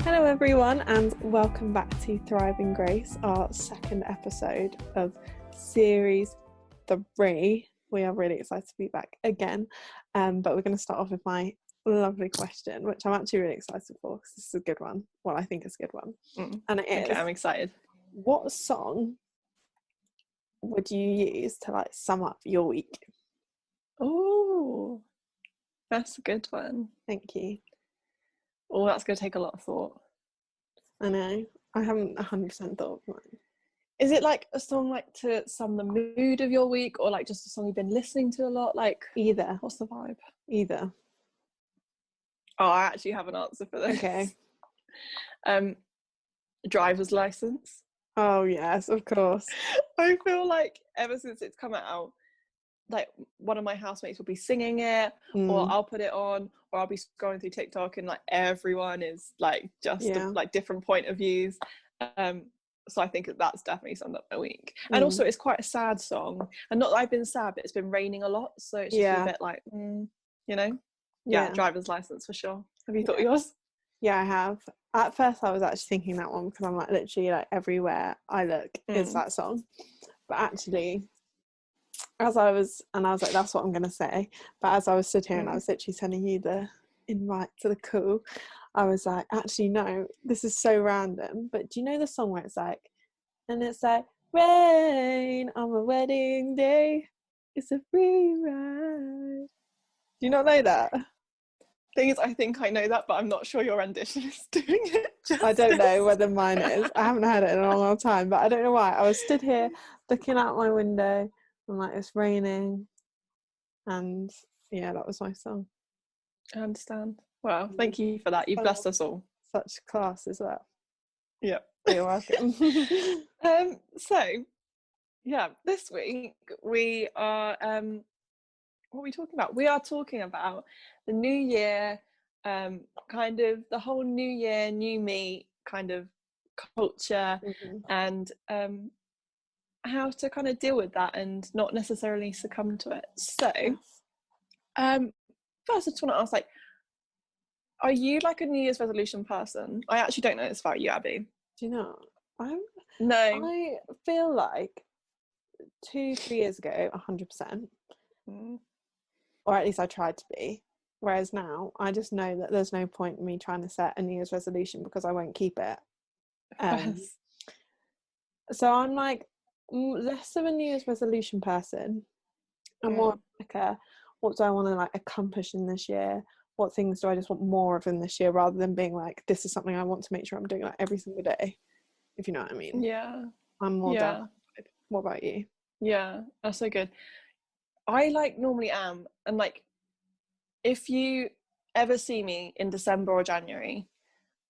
Hello everyone and welcome back to Thriving Grace, our second episode of series 3. We are really excited to be back again, but we're going to start off with my lovely question, which I'm actually really excited for because this is a good one. Well, I think it's a good one. And it is, okay, I'm excited. What song would you use to like sum up your week? Oh, that's a good one. Thank you. Oh, that's going to take a lot of thought. I know, I haven't 100% thought of mine. Is it like a song like to sum the mood of your week, or like just a song you've been listening to a lot? Like either. What's the vibe? Either. Oh, I actually have an answer for this. Okay. Driver's License. Oh yes, of course. I feel like ever since it's come out, like one of my housemates will be singing it, or I'll put it on, or I'll be scrolling through TikTok and like everyone is like just like different point of views. So I think that's definitely summed up my week. And also it's quite a sad song, and not that I've been sad, but it's been raining a lot, so it's just a bit like Driver's License for sure. Have you thought of yours? Yeah, I have. At first I was actually thinking that one because I'm like literally like everywhere I look is that song, but actually as I was like, that's what I'm gonna say, but as I was sitting here and I was literally sending you the invite to the call, I was like, actually no, this is so random, but do you know the song where it's like rain on my wedding day, it's a free ride? Do you not know that? Thing is, I think I know that, but I'm not sure your rendition is doing it justice. I don't know whether mine is. I haven't heard it in a long, long time, but I don't know why. I was stood here looking out my window and like it's raining, and yeah, that was my song. I understand. Wow, thank you for that. You've blessed us all. Such class as well. Yeah. You're welcome. So yeah, this week we are what are we talking about? We are talking about the new year, kind of the whole new year, new me kind of culture, and how to kind of deal with that and not necessarily succumb to it. So first I just want to ask, like, are you like a New Year's resolution person? I actually don't know this about you, Abby. Do you know? No. I feel like 2-3 years ago 100%, or at least I tried to be, whereas now I just know that there's no point in me trying to set a New Year's resolution because I won't keep it. So I'm like less of a New Year's resolution person and more like a, what do I want to like accomplish in this year, what things do I just want more of in this year, rather than being like, this is something I want to make sure I'm doing like every single day, if you know what I mean. I'm more down. What about you? Yeah, that's so good. I like normally am, and like if you ever see me in December or January,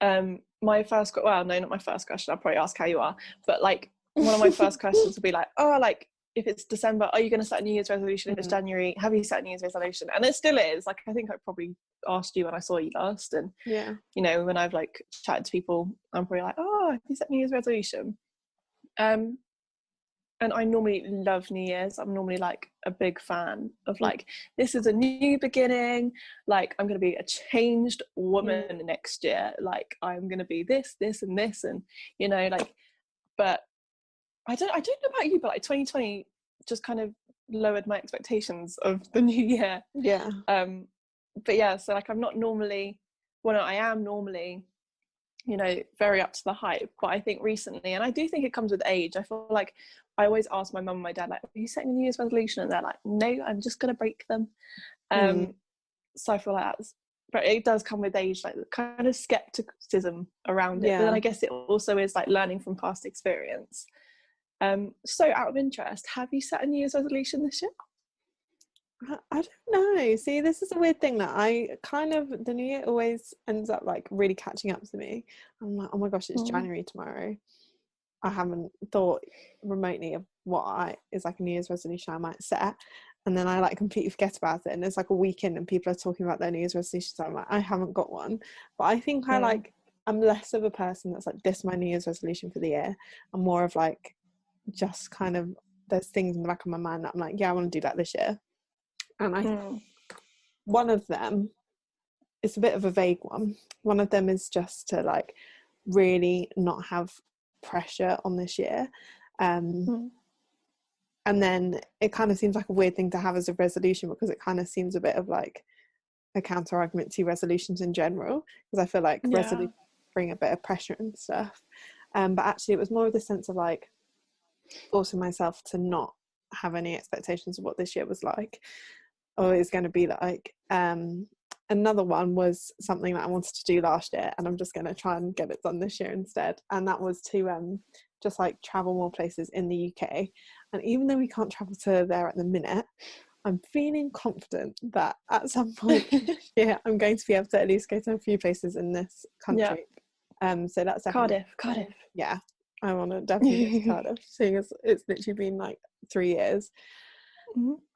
my first well, no, not my first question, I'll probably ask how you are, but like one of my first questions will be like, oh, like if it's December, are you going to set a New Year's resolution? If it's January, have you set a New Year's resolution? And it still is like, I think I probably asked you when I saw you last, and you know, when I've like chatted to people, I'm probably like, oh, have you set a New Year's resolution? And I normally love New Year's. I'm normally like a big fan of like, this is a new beginning. Like, I'm going to be a changed woman next year. Like, I'm going to be this, and this, and you know, like. But I don't know about you, but like 2020 just kind of lowered my expectations of the new year. Yeah. But yeah, so like I'm not normally. Well, no, I am normally, you know, very up to the hype, but I think recently, and I do think it comes with age, I feel like I always ask my mum and my dad, like, are you setting a New Year's resolution? And they're like, no, I'm just gonna break them. So I feel like that's, but it does come with age, like the kind of skepticism around it. But then I guess it also is like learning from past experience. So out of interest, have you set a New Year's resolution this year? I don't know. See, this is a weird thing that I kind of, the new year always ends up like really catching up to me. I'm like, oh my gosh, it's January tomorrow. I haven't thought remotely of what is like a New Year's resolution I might set, and then I like completely forget about it, and it's like a weekend and people are talking about their New Year's resolutions, so I'm like, I haven't got one. But I think I'm less of a person that's like, this is my New Year's resolution for the year. I'm more of like, just kind of, there's things in the back of my mind that I'm like, yeah, I want to do that this year. And I think one of them it's a bit of a vague one. One of them is just to like really not have pressure on this year. And then it kind of seems like a weird thing to have as a resolution, because it kind of seems a bit of like a counter argument to resolutions in general, because I feel like resolutions bring a bit of pressure and stuff. But actually it was more of the sense of like forcing myself to not have any expectations of what this year was like or is going to be like. Another one was something that I wanted to do last year, and I'm just going to try and get it done this year instead, and that was to just like travel more places in the UK. And even though we can't travel to there at the minute, I'm feeling confident that at some point yeah, I'm going to be able to at least go to a few places in this country. So that's definitely Cardiff. Yeah, I want to definitely go to Cardiff, seeing as it's literally been like 3 years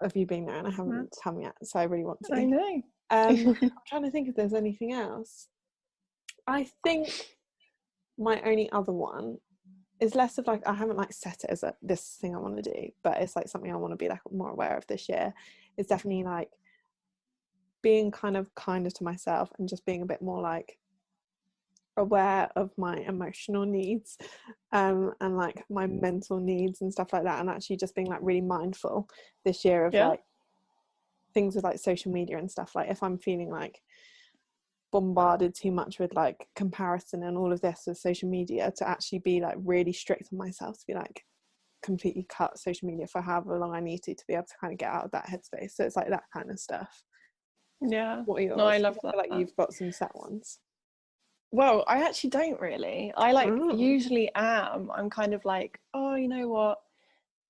of you being there, and I haven't come yet, so I really want to. I know. I'm trying to think if there's anything else. I think my only other one is less of like, I haven't like set it as this thing I want to do, but it's like something I want to be like more aware of this year. It's definitely like being kind of kinder to myself and just being a bit more like aware of my emotional needs and like my mental needs and stuff like that, and actually just being like really mindful this year of like things with like social media and stuff. Like if I'm feeling like bombarded too much with like comparison and all of this with social media, to actually be like really strict on myself, to be like completely cut social media for however long I need to be able to kind of get out of that headspace. So it's like that kind of stuff. What are yours? No, I love that. I feel like you've got some set ones. Well, I actually don't really. I like usually I'm kind of like, oh, you know what,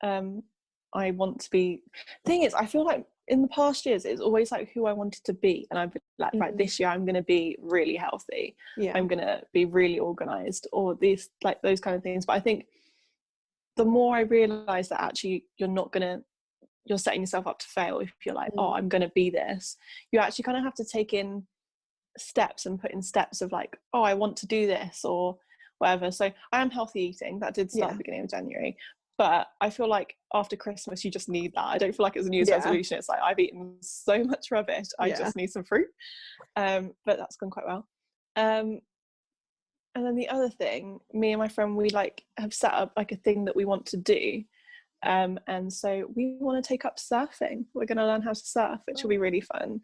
I want to be. Thing is, I feel like in the past years it's always like who I wanted to be, and I've been like, right, this year I'm going to be really healthy, I'm going to be really organized, or these like those kind of things. But I think the more I realize that actually you're setting yourself up to fail if you're like, oh, I'm going to be this. You actually kind of have to take in steps and put in steps of like, oh, I want to do this or whatever. So I am healthy eating. That did start at the beginning of January. But I feel like after Christmas, you just need that. I don't feel like it's a New Year's resolution. It's like, I've eaten so much rubbish. I just need some fruit. But that's gone quite well. And then the other thing, me and my friend, we like have set up like a thing that we want to do. And so we want to take up surfing. We're going to learn how to surf, which will be really fun.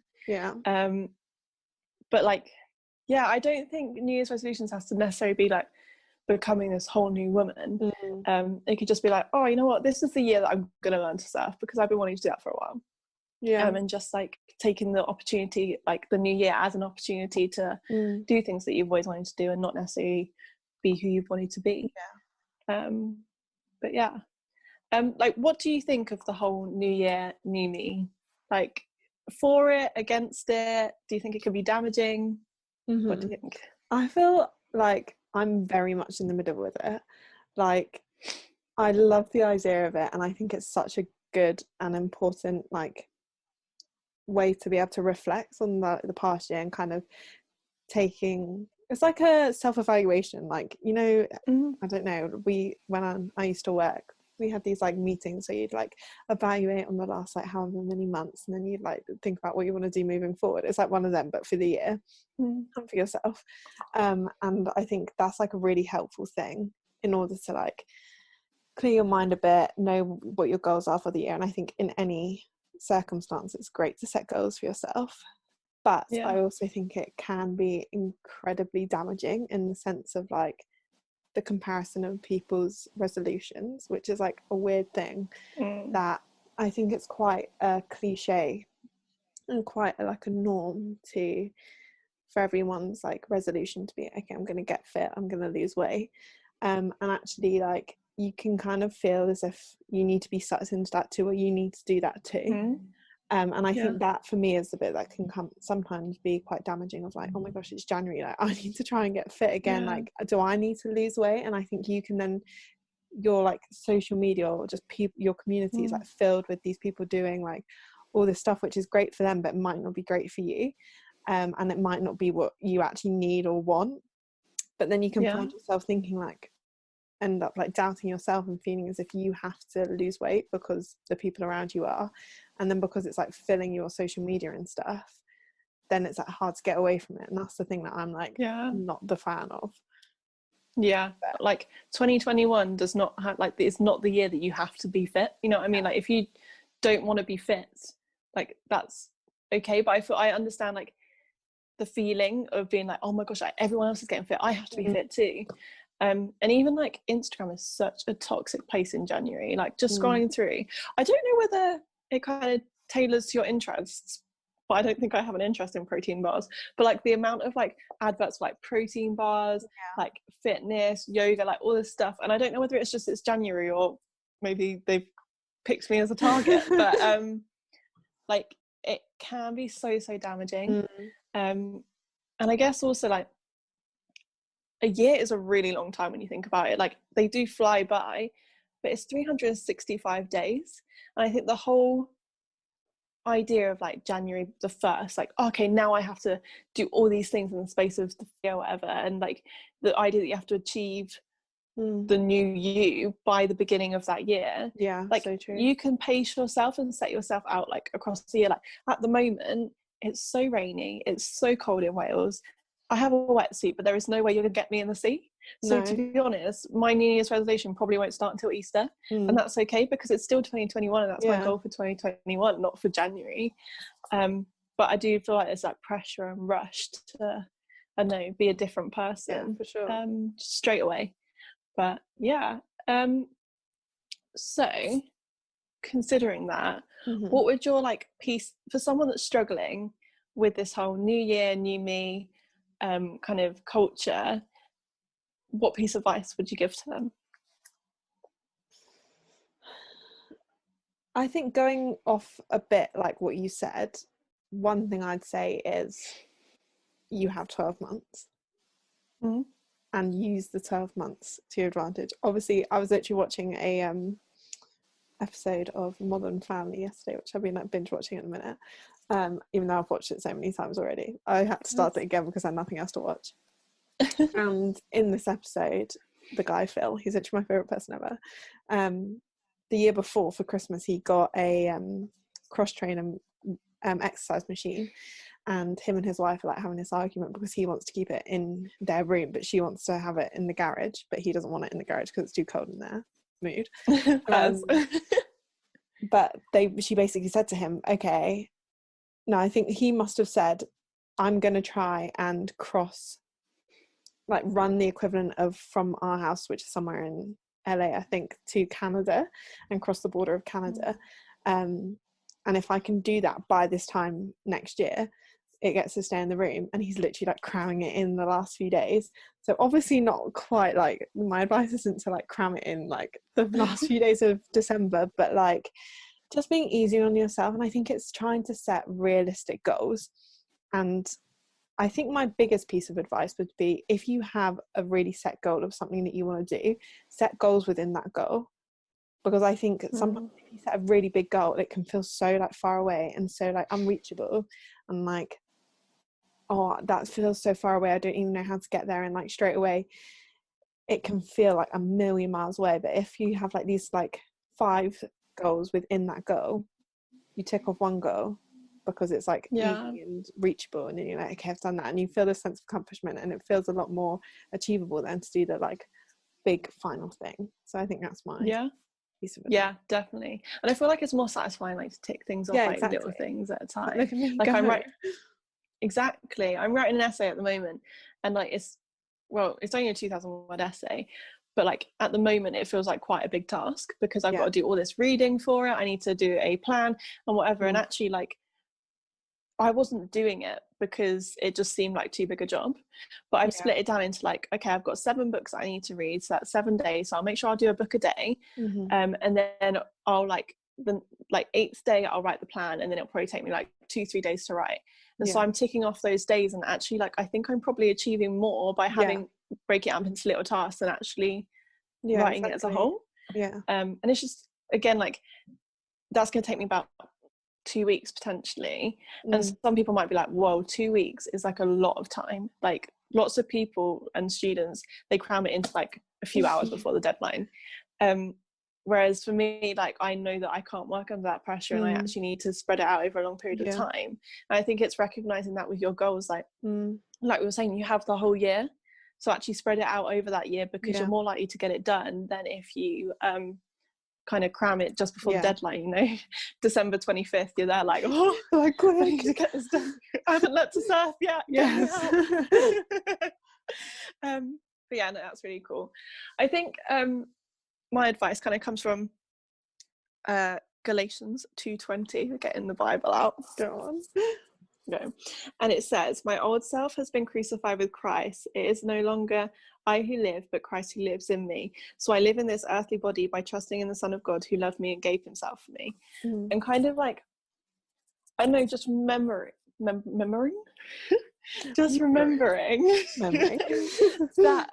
But like, yeah, I don't think New Year's resolutions has to necessarily be like becoming this whole new woman. It could just be like, oh, you know what, this is the year that I'm going to learn to surf, because I've been wanting to do that for a while. And just like taking the opportunity, like the new year as an opportunity to do things that you've always wanted to do and not necessarily be who you've wanted to be. But yeah, like, what do you think of the whole new year, new me? Like, for it, against it? Do you think it could be damaging? What do you think? I feel like I'm very much in the middle with it. Like, I love the idea of it, and I think it's such a good and important like way to be able to reflect on the past year and kind of taking, it's like a self-evaluation, like, you know, I don't know, when I used to work, we had these like meetings, so you'd like evaluate on the last like however many months, and then you'd like think about what you want to do moving forward. It's like one of them, but for the year and for yourself. And I think that's like a really helpful thing in order to like clear your mind a bit, know what your goals are for the year. And I think in any circumstance it's great to set goals for yourself, but I also think it can be incredibly damaging in the sense of like the comparison of people's resolutions, which is like a weird thing that I think it's quite a cliche and quite like a norm to, for everyone's like resolution to be, okay, I'm going to get fit, I'm going to lose weight, and actually like you can kind of feel as if you need to be sucked into that too, or you need to do that too. And I think that for me is the bit that can sometimes be quite damaging, of like, oh my gosh, it's January, like I need to try and get fit again, like do I need to lose weight? And I think you can then, your like social media or just your community is like filled with these people doing like all this stuff, which is great for them, but it might not be great for you, and it might not be what you actually need or want. But then you can find yourself thinking like, end up like doubting yourself and feeling as if you have to lose weight because the people around you are, and then because it's like filling your social media and stuff, then it's like hard to get away from it, and that's the thing that I'm like not the fan of. Like 2021 does not have, like, it's not the year that you have to be fit, you know what I mean? Like if you don't want to be fit, like that's okay, but I understand like the feeling of being like, oh my gosh, like, everyone else is getting fit, I have to be fit too. And even like Instagram is such a toxic place in January, like just scrolling through, I don't know whether it kind of tailors to your interests, but I don't think I have an interest in protein bars, but like the amount of like adverts for like protein bars, like fitness, yoga, like all this stuff, and I don't know whether it's just it's January or maybe they've picked me as a target, but like it can be so damaging. And I guess also like a year is a really long time when you think about it, like they do fly by, but it's 365 days, and I think the whole idea of like January the 1st, like okay, now I have to do all these things in the space of the year or whatever, and like the idea that you have to achieve the new you by the beginning of that year, like so true. You can pace yourself and set yourself out like across the year. Like at the moment it's so rainy, it's so cold in Wales, I have a wetsuit, but there is no way you're gonna get me in the sea. So to be honest, my New Year's resolution probably won't start until Easter, and that's okay because it's still 2021, and that's my goal for 2021, not for January. But I do feel like there's that pressure and rush to, I don't know, be a different person, for sure. Straight away. But so considering that, what would your like piece for someone that's struggling with this whole new year, new me kind of culture, what piece of advice would you give to them? I think going off a bit like what you said, one thing I'd say is you have 12 months and use the 12 months to your advantage. Obviously, I was actually watching a episode of Modern Family yesterday, which I've been like binge watching at the minute, even though I've watched it so many times already. I had to start it again because I had nothing else to watch. And in this episode, the guy Phil, he's actually my favorite person ever, the year before for Christmas he got a cross-trainer exercise machine, and him and his wife are like having this argument because he wants to keep it in their room but she wants to have it in the garage, but he doesn't want it in the garage because it's too cold in there. Mood. But she basically said to him, okay, no, I think he must have said, I'm gonna try and run the equivalent of from our house, which is somewhere in LA, I think, to Canada and cross the border of Canada, and if I can do that by this time next year, it gets to stay in the room. And he's literally like cramming it in the last few days. So obviously not quite, like, my advice isn't to like cram it in like the last few days of December, but like just being easy on yourself. And I think it's trying to set realistic goals. And I think my biggest piece of advice would be, if you have a really set goal of something that you want to do, set goals within that goal. Because I think sometimes if you set a really big goal, it can feel so like far away and so like unreachable, and like, oh, that feels so far away, I don't even know how to get there, and like straight away it can feel like a million miles away. But if you have like these like 5 goals within that goal, you tick off one goal because it's like easy and reachable, and then you're like, okay, I've done that, and you feel this sense of accomplishment, and it feels a lot more achievable than to do the like big final thing. So I think that's my piece of advice. Yeah, definitely. And I feel like it's more satisfying like to tick things off, like little things at a time. Look at me, like go. I'm writing an essay at the moment, and like it's only a 2,000 word essay, but like at the moment it feels like quite a big task because I've got to do all this reading for it, I need to do a plan and whatever, and actually like I wasn't doing it because it just seemed like too big a job, but I've split it down into like, okay, I've got 7 books that I need to read, so that's 7 days, so I'll make sure I'll do a book a day, and then I'll like the 8th day I'll write the plan, and then it'll probably take me like 2-3 days to write, and so I'm ticking off those days, and actually like I think I'm probably achieving more by having break it up into little tasks and actually writing it as a whole. And it's just, again, like that's going to take me about 2 weeks potentially, and some people might be like, whoa, 2 weeks is like a lot of time. Like lots of people and students, they cram it into like a few hours before the deadline, whereas for me, like, I know that I can't work under that pressure, and I actually need to spread it out over a long period of time. And I think it's recognizing that with your goals, like we were saying, you have the whole year, so actually spread it out over that year, because you're more likely to get it done than if you kind of cram it just before the deadline, you know. December 25th, you're there like, oh, I need to get this done. I haven't learnt to surf yet. But yeah, no, that's really cool. I think my advice kind of comes from Galatians 2:20. We're getting the Bible out. Go on. No. And it says, my old self has been crucified with Christ. It is no longer I who live, but Christ who lives in me. So I live in this earthly body by trusting in the Son of God who loved me and gave himself for me. And kind of like, I don't know, just remembering just remembering that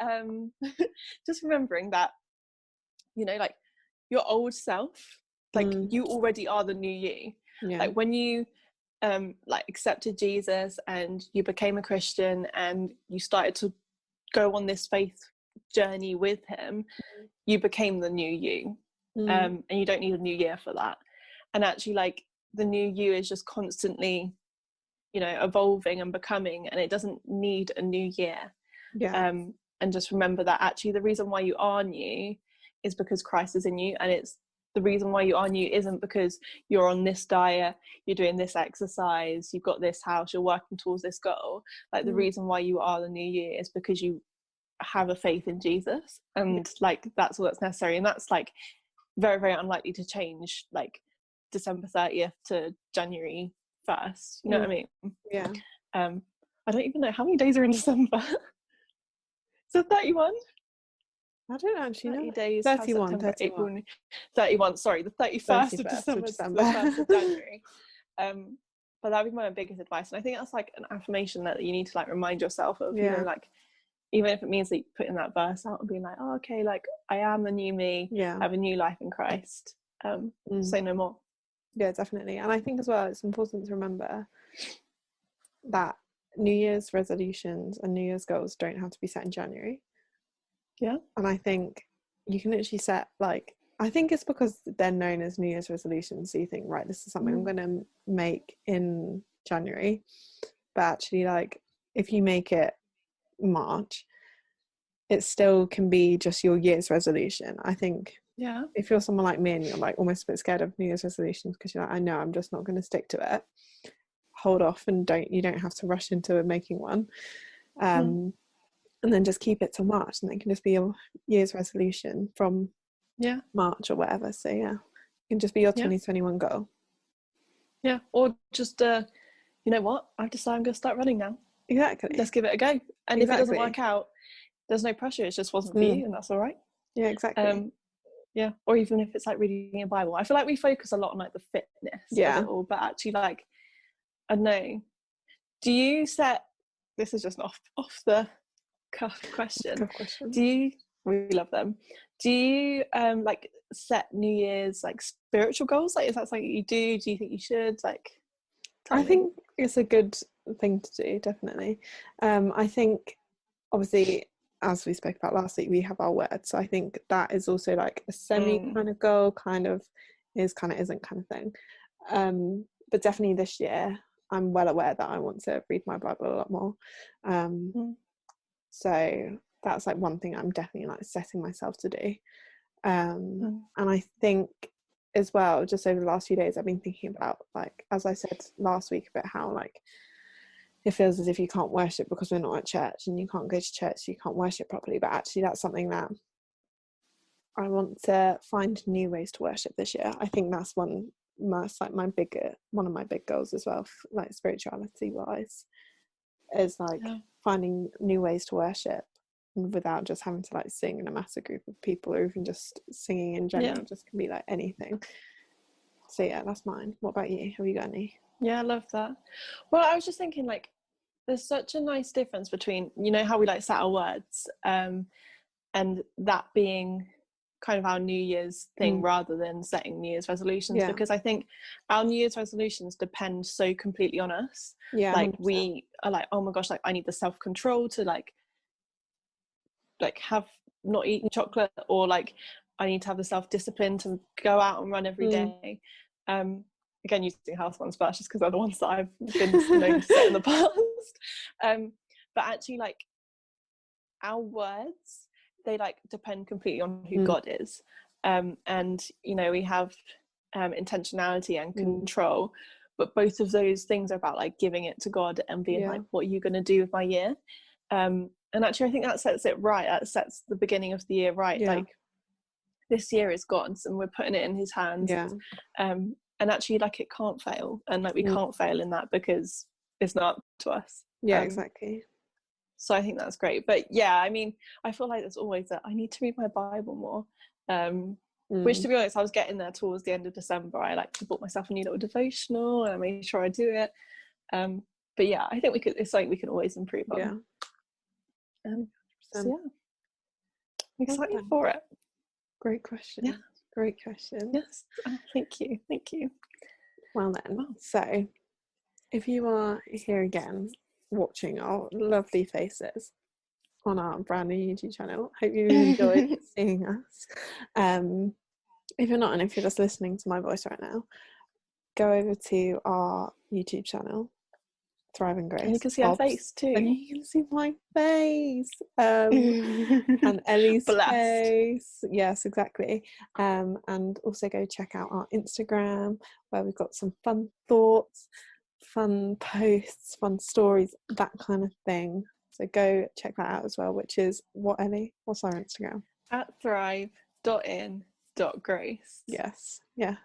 just remembering that, you know, like, your old self, like you already are the new you. Like when you like accepted Jesus and you became a Christian and you started to go on this faith journey with him, you became the new you. And you don't need a new year for that. And actually, like, the new you is just constantly, you know, evolving and becoming, and it doesn't need a new year. And just remember that actually the reason why you are new is because Christ is in you, and it's the reason why you are new isn't because you're on this diet, you're doing this exercise, you've got this house, you're working towards this goal. Like, the reason why you are the new you is because you have a faith in Jesus, and like, that's all that's necessary. And that's like very, very unlikely to change, like December 30th to January 1st, you know what I mean? I don't even know how many days are in December. So 31? I don't actually know. 30 days. 31, September, 31. April, 31, sorry, the 31st of December to the 1st of January. But that'd be my biggest advice. And I think that's like an affirmation that you need to like remind yourself of, you know, like, even if it means that you putting that verse out and being like, oh, okay, like, I am the new me, I have a new life in Christ. Say no more. Yeah, definitely. And I think as well, it's important to remember that New Year's resolutions and New Year's goals don't have to be set in January. And I think you can literally set, like, I think it's because they're known as New Year's resolutions, so you think, right, this is something I'm going to make in January. But actually, like, if you make it March, it still can be just your year's resolution. I think if you're someone like me and you're like almost a bit scared of New Year's resolutions because you're like, I know I'm just not going to stick to it, hold off and you don't have to rush into making one. And then just keep it till March, and it can just be your year's resolution from March or whatever. So it can just be your 2021 goal. Or just you know what, I've decided I'm going to start running now. Exactly. Let's give it a go. And if it doesn't work out, there's no pressure. It just wasn't for you, and that's all right. Yeah, exactly. Or even if it's like reading a Bible. I feel like we focus a lot on like the fitness of it all, but actually, like, I don't know. Do you set? This is just an off the cuff question. We love them. Do you like set New Year's like spiritual goals? Like, is that something you do? Do you think you should? Like, I think it's a good thing to do, definitely. I think obviously, as we spoke about last week, we have our words, so I think that is also like a semi kind of goal, kind of is, kind of isn't kind of thing. But definitely this year I'm well aware that I want to read my Bible a lot more. So that's like one thing I'm definitely like setting myself to do. And I think as well, just over the last few days, I've been thinking about, like, as I said last week, about how like it feels as if you can't worship because we're not at church, and you can't go to church, so you can't worship properly. But actually that's something that I want to find new ways to worship this year. I think that's one of my big goals as well, like spirituality wise, is like finding new ways to worship without just having to like sing in a massive group of people, or even just singing in general. Just can be like anything. So that's mine. What about you? Have you got any? I love that. Well, I was just thinking, like, there's such a nice difference between, you know, how we like set our words and that being kind of our New Year's thing rather than setting New Year's resolutions, because I think our New Year's resolutions depend so completely on us. Like 100%. We are like, oh my gosh, like I need the self-control to like have not eaten chocolate, or like I need to have the self-discipline to go out and run every day. Again, using health ones first, just because they're the ones that I've been known to say in the past. But actually, like, our words, they like depend completely on who God is. And you know, we have intentionality and control, but both of those things are about like giving it to God and being like, what are you going to do with my year? And actually I think that sets it right. That sets the beginning of the year right. Like, this year is God's and we're putting it in his hands. And actually, like, it can't fail, and like we can't fail in that because it's not up to us. Exactly. So I think that's great. But yeah, I mean, I feel like there's always that I need to read my Bible more, which, to be honest, I was getting there towards the end of December. I like bought myself a new little devotional and I made sure I do it. But yeah, I think it's something we can always improve on. So yeah, I'm excited for it. Great question. Yeah. Great question. Yes. Thank you. Well then, so if you are here again watching our lovely faces on our brand new YouTube channel, hope you enjoyed seeing us. If you're not, and if you're just listening to my voice right now, go over to our YouTube channel, Thrive and Grace. And you can see our face too. And you can see my face. And Ellie's face. Yes, exactly. And also go check out our Instagram, where we've got some fun thoughts, fun posts, fun stories, that kind of thing. So go check that out as well, which is what, Ellie? What's our Instagram? At thrive.in.grace. Yes. You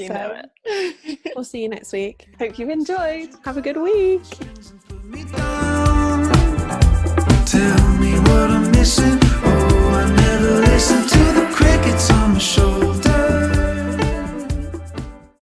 know it. We'll see you next week. Hope you enjoyed. Have a good week. Tell me what I'm missing. Oh, I never listen to the crickets on my shoulder.